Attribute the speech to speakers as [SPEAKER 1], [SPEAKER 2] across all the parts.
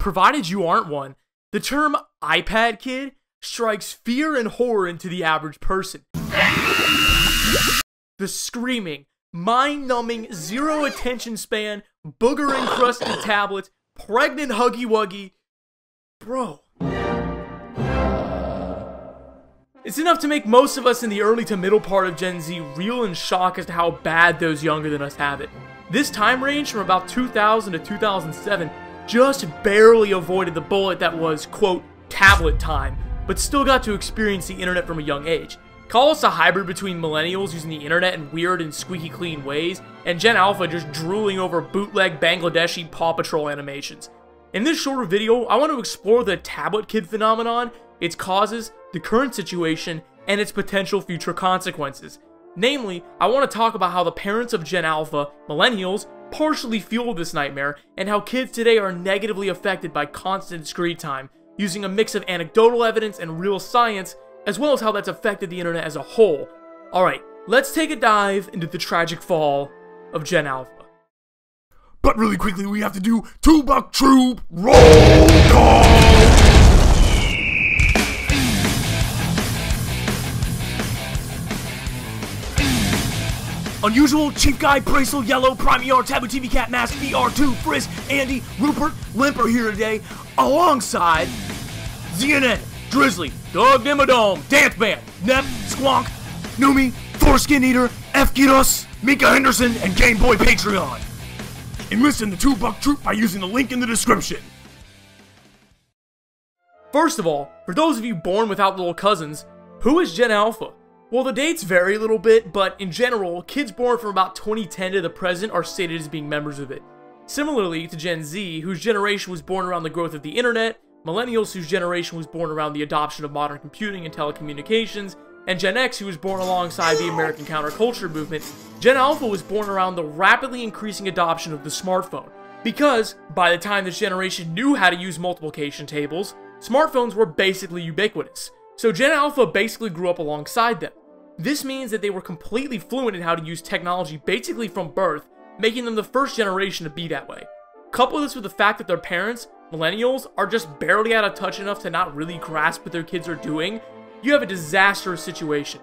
[SPEAKER 1] provided you aren't one, the term iPad kid strikes fear and horror into the average person. The screaming, mind-numbing, zero attention span, booger-encrusted tablets, pregnant huggy-wuggy. Bro. It's enough to make most of us in the early to middle part of Gen Z reel in shock as to how bad those younger than us have it. This time range from about 2000 to 2007 just barely avoided the bullet that was, quote, tablet time, but still got to experience the internet from a young age. Call us a hybrid between millennials using the internet in weird and squeaky clean ways, and Gen Alpha just drooling over bootleg Bangladeshi Paw Patrol animations. In this shorter video, I want to explore the tablet kid phenomenon, its causes, the current situation, and its potential future consequences. Namely, I want to talk about how the parents of Gen Alpha, millennials, partially fueled this nightmare, and how kids today are negatively affected by constant screen time, using a mix of anecdotal evidence and real science, as well as how that's affected the internet as a whole. Alright, let's take a dive into the tragic fall of Gen Alpha.
[SPEAKER 2] But really quickly, we have to do $2 Troop Roll Call! Unusual, Chief Guy, Bracelet, Yellow, Prime ER, Taboo TV Cat, Mask, VR2, Frisk, Andy, Rupert, Limp are here today, alongside ZNN, Drizzly, Doug Dimmadome, Dance Band, Nep, Squonk, Numi, Foreskin Eater, F. Giros, Mika Henderson, and Game Boy Patreon. Enlist in the $2 Troop by using the link in the description.
[SPEAKER 1] First of all, for those of you born without little cousins, who is Gen Alpha? Well, the dates vary a little bit, but in general, kids born from about 2010 to the present are stated as being members of it. Similarly to Gen Z, whose generation was born around the growth of the internet, millennials whose generation was born around the adoption of modern computing and telecommunications, and Gen X who was born alongside the American counterculture movement, Gen Alpha was born around the rapidly increasing adoption of the smartphone. Because, by the time this generation knew how to use multiplication tables, smartphones were basically ubiquitous. So Gen Alpha basically grew up alongside them. This means that they were completely fluent in how to use technology basically from birth, making them the first generation to be that way. Couple this with the fact that their parents, millennials, are just barely out of touch enough to not really grasp what their kids are doing, you have a disastrous situation.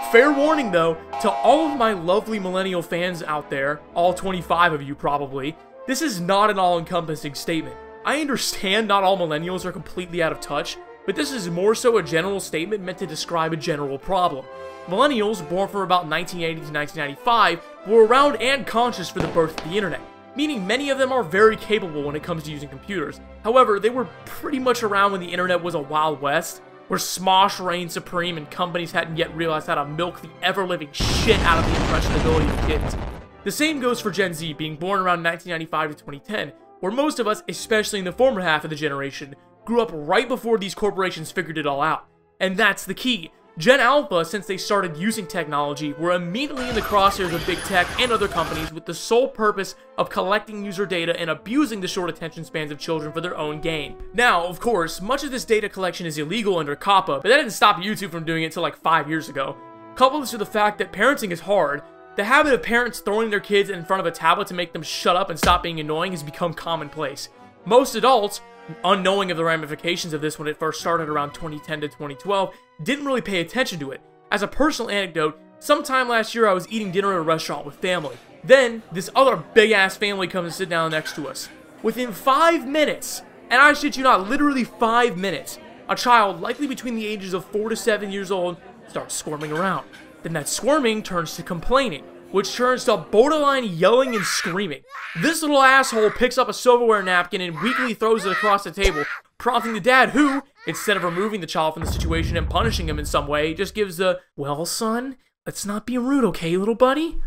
[SPEAKER 1] Fair warning though, to all of my lovely millennial fans out there, all 25 of you probably, this is not an all-encompassing statement. I understand not all millennials are completely out of touch, but this is more so a general statement meant to describe a general problem. Millennials, born from about 1980 to 1995, were around and conscious for the birth of the internet, meaning many of them are very capable when it comes to using computers. However, they were pretty much around when the internet was a Wild West, where Smosh reigned supreme and companies hadn't yet realized how to milk the ever-living shit out of the impressionability of kids. The same goes for Gen Z, being born around 1995 to 2010, where most of us, especially in the former half of the generation, grew up right before these corporations figured it all out. And that's the key. Gen Alpha, since they started using technology, were immediately in the crosshairs of big tech and other companies with the sole purpose of collecting user data and abusing the short attention spans of children for their own gain. Now, of course, much of this data collection is illegal under COPPA, but that didn't stop YouTube from doing it until like 5 years ago. Couple this with the fact that parenting is hard, the habit of parents throwing their kids in front of a tablet to make them shut up and stop being annoying has become commonplace. Most adults, unknowing of the ramifications of this when it first started around 2010 to 2012, didn't really pay attention to it. As a personal anecdote, sometime last year I was eating dinner at a restaurant with family. Then, this other big-ass family comes and sit down next to us. Within 5 minutes, and I shit you not, literally 5 minutes, a child, likely between the ages of 4 to 7 years old, starts squirming around. Then that squirming turns to complaining, which turns to borderline yelling and screaming. This little asshole picks up a silverware napkin and weakly throws it across the table, prompting the dad who, instead of removing the child from the situation and punishing him in some way, just gives the, "Well, son, let's not be rude, okay, little buddy?"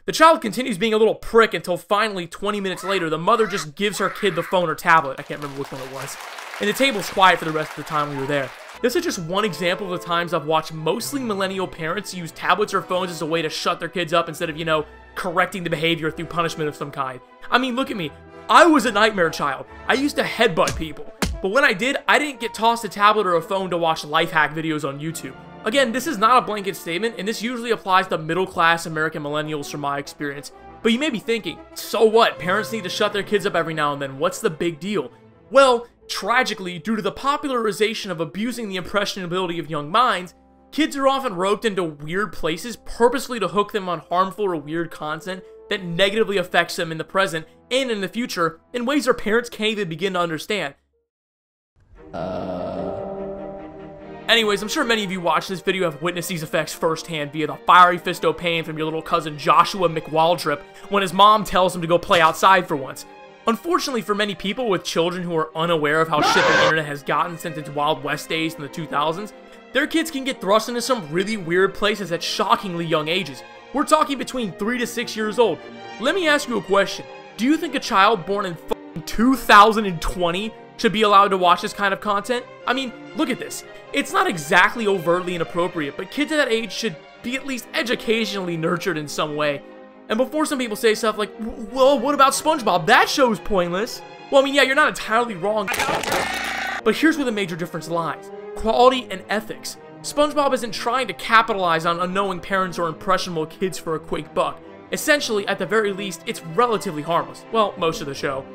[SPEAKER 1] The child continues being a little prick until finally, 20 minutes later, the mother just gives her kid the phone or tablet, I can't remember which one it was, and the table's quiet for the rest of the time we were there. This is just one example of the times I've watched mostly millennial parents use tablets or phones as a way to shut their kids up instead of, you know, correcting the behavior through punishment of some kind. I mean, look at me. I was a nightmare child. I used to headbutt people. But when I did, I didn't get tossed a tablet or a phone to watch life hack videos on YouTube. Again, this is not a blanket statement, and this usually applies to middle-class American millennials from my experience. But you may be thinking, so what? Parents need to shut their kids up every now and then. What's the big deal? Well, tragically, due to the popularization of abusing the impressionability of young minds, kids are often roped into weird places purposely to hook them on harmful or weird content that negatively affects them in the present and in the future in ways their parents can't even begin to understand. Anyways, I'm sure many of you watching this video have witnessed these effects firsthand via the fiery fisto pain from your little cousin Joshua McWaldrip when his mom tells him to go play outside for once. Unfortunately for many people with children who are unaware of how shit the internet has gotten since its Wild West days in the 2000s, their kids can get thrust into some really weird places at shockingly young ages. We're talking between 3 to 6 years old. Let me ask you a question. Do you think a child born in 2020 should be allowed to watch this kind of content? I mean, look at this. It's not exactly overtly inappropriate, but kids at that age should be at least educationally nurtured in some way. And before some people say stuff like, well, what about SpongeBob? That show's pointless. Well, I mean, yeah, you're not entirely wrong. But here's where the major difference lies. Quality and ethics. SpongeBob isn't trying to capitalize on unknowing parents or impressionable kids for a quick buck. Essentially, at the very least, it's relatively harmless. Well, most of the show.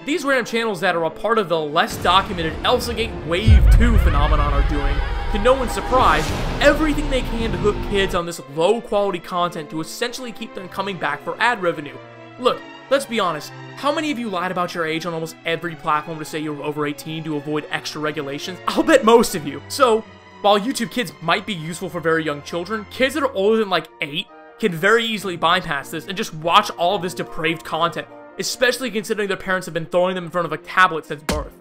[SPEAKER 1] These random channels that are a part of the less documented Elsagate Wave 2 phenomenon are doing, to no one's surprise, everything they can to hook kids on this low-quality content to essentially keep them coming back for ad revenue. Look, let's be honest, how many of you lied about your age on almost every platform to say you were over 18 to avoid extra regulations? I'll bet most of you. So, while YouTube Kids might be useful for very young children, kids that are older than like 8 can very easily bypass this and just watch all of this depraved content, especially considering their parents have been throwing them in front of a tablet since birth.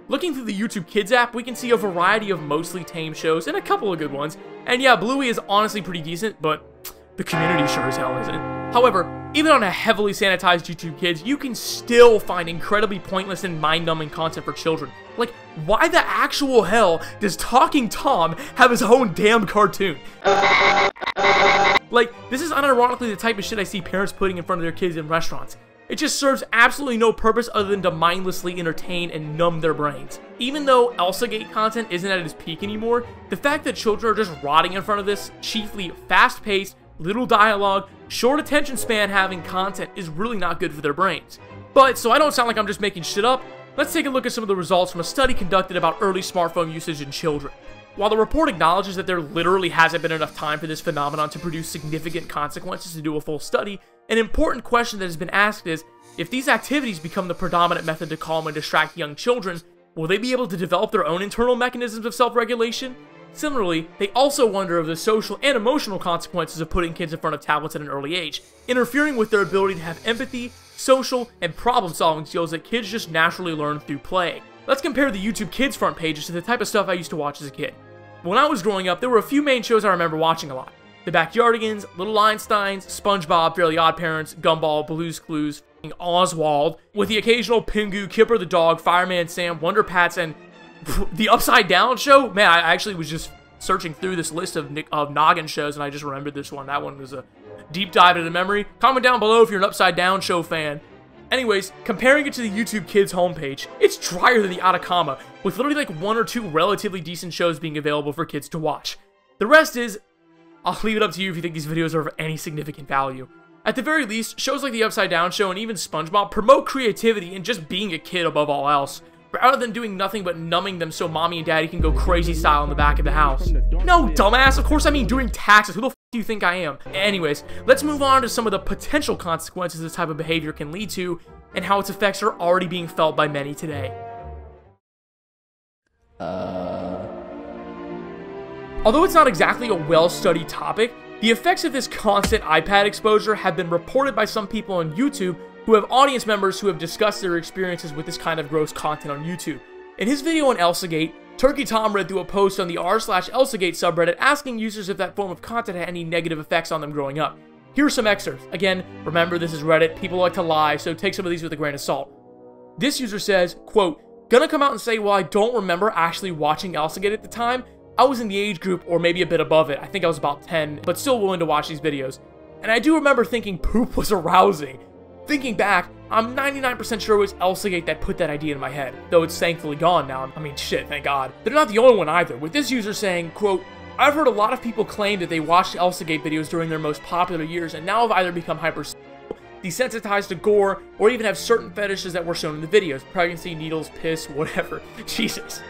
[SPEAKER 1] Looking through the YouTube Kids app, we can see a variety of mostly tame shows and a couple of good ones. And yeah, Bluey is honestly pretty decent, but the community sure as hell isn't. However, even on a heavily sanitized YouTube Kids, you can still find incredibly pointless and mind-numbing content for children. Like, why the actual hell does Talking Tom have his own damn cartoon? Like, this is unironically the type of shit I see parents putting in front of their kids in restaurants. It just serves absolutely no purpose other than to mindlessly entertain and numb their brains. Even though Elsagate content isn't at its peak anymore, the fact that children are just rotting in front of this chiefly fast-paced, little dialogue, short attention span having content is really not good for their brains. But, so I don't sound like I'm just making shit up, let's take a look at some of the results from a study conducted about early smartphone usage in children. While the report acknowledges that there literally hasn't been enough time for this phenomenon to produce significant consequences to do a full study, an important question that has been asked is, if these activities become the predominant method to calm and distract young children, will they be able to develop their own internal mechanisms of self-regulation? Similarly, they also wonder of the social and emotional consequences of putting kids in front of tablets at an early age, interfering with their ability to have empathy, social, and problem-solving skills that kids just naturally learn through play. Let's compare the YouTube Kids front pages to the type of stuff I used to watch as a kid. When I was growing up, there were a few main shows I remember watching a lot. The Backyardigans, Little Einsteins, SpongeBob, Fairly OddParents, Gumball, Blue's Clues, Oswald, with the occasional Pingu, Kipper the Dog, Fireman Sam, Wonder Pats, and the Upside Down Show. Man, I actually was just searching through this list of Noggin shows, and I just remembered this one. That one was a deep dive into memory. Comment down below if you're an Upside Down Show fan. Anyways, comparing it to the YouTube Kids homepage, it's drier than the Atacama, with literally like 1 or 2 relatively decent shows being available for kids to watch. The rest is, I'll leave it up to you if you think these videos are of any significant value. At the very least, shows like the Upside Down Show and even SpongeBob promote creativity and just being a kid above all else, rather than doing nothing but numbing them so mommy and daddy can go crazy style in the back of the house. No, dumbass, of course I mean doing taxes. Who the f do you think I am? Anyways, let's move on to some of the potential consequences this type of behavior can lead to, and how its effects are already being felt by many today. Although it's not exactly a well-studied topic, the effects of this constant iPad exposure have been reported by some people on YouTube who have audience members who have discussed their experiences with this kind of gross content on YouTube. In his video on Elsagate, Turkey Tom read through a post on the r/Elsagate subreddit asking users if that form of content had any negative effects on them growing up. Here are some excerpts. Again, remember this is Reddit, people like to lie, so take some of these with a grain of salt. This user says, quote, "Gonna come out and say, well, I don't remember actually watching Elsagate at the time. I was in the age group, or maybe a bit above it. I think I was about 10, but still willing to watch these videos. And I do remember thinking poop was arousing. Thinking back, I'm 99% sure it was Elsagate that put that idea in my head, though it's thankfully gone now. I mean, shit, thank God. They're not the only one either, with this user saying, quote, I've heard a lot of people claim that they watched Elsagate videos during their most popular years and now have either become hyper. desensitized to gore, or even have certain fetishes that were shown in the videos. Pregnancy, needles, piss, whatever. Jesus.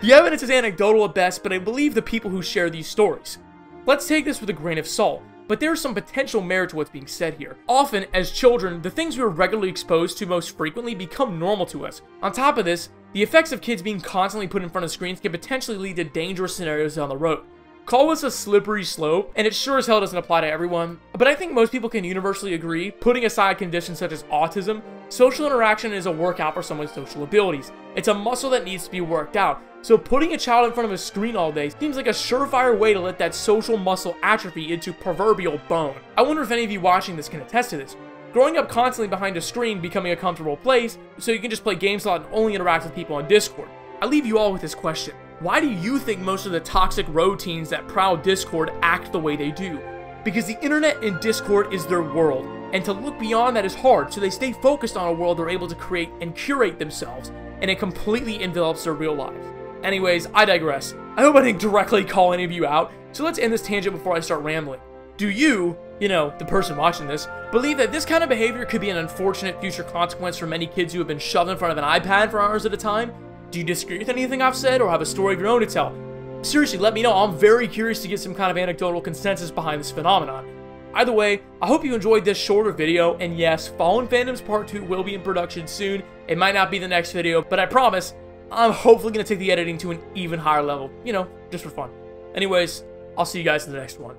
[SPEAKER 1] The evidence is anecdotal at best, but I believe the people who share these stories. Let's take this with a grain of salt, but there's some potential merit to what's being said here. Often, as children, the things we are regularly exposed to most frequently become normal to us. On top of this, the effects of kids being constantly put in front of screens can potentially lead to dangerous scenarios down the road. Call this a slippery slope, and it sure as hell doesn't apply to everyone, but I think most people can universally agree, putting aside conditions such as autism, social interaction is a workout for someone's social abilities. It's a muscle that needs to be worked out, so putting a child in front of a screen all day seems like a surefire way to let that social muscle atrophy into proverbial bone. I wonder if any of you watching this can attest to this. Growing up constantly behind a screen becoming a comfortable place, so you can just play games a lot and only interact with people on Discord. I leave you all with this question. Why do you think most of the toxic road teens that prowl Discord act the way they do? Because the internet and Discord is their world, and to look beyond that is hard, so they stay focused on a world they're able to create and curate themselves, and it completely envelops their real lives. Anyways, I digress. I hope I didn't directly call any of you out, so let's end this tangent before I start rambling. Do you, the person watching this, believe that this kind of behavior could be an unfortunate future consequence for many kids who have been shoved in front of an iPad for hours at a time? Do you disagree with anything I've said, or have a story of your own to tell? Seriously, let me know. I'm very curious to get some kind of anecdotal consensus behind this phenomenon. Either way, I hope you enjoyed this shorter video, and yes, Fallen Fandoms Part 2 will be in production soon. It might not be the next video, but I promise, I'm hopefully going to take the editing to an even higher level, just for fun. Anyways, I'll see you guys in the next one.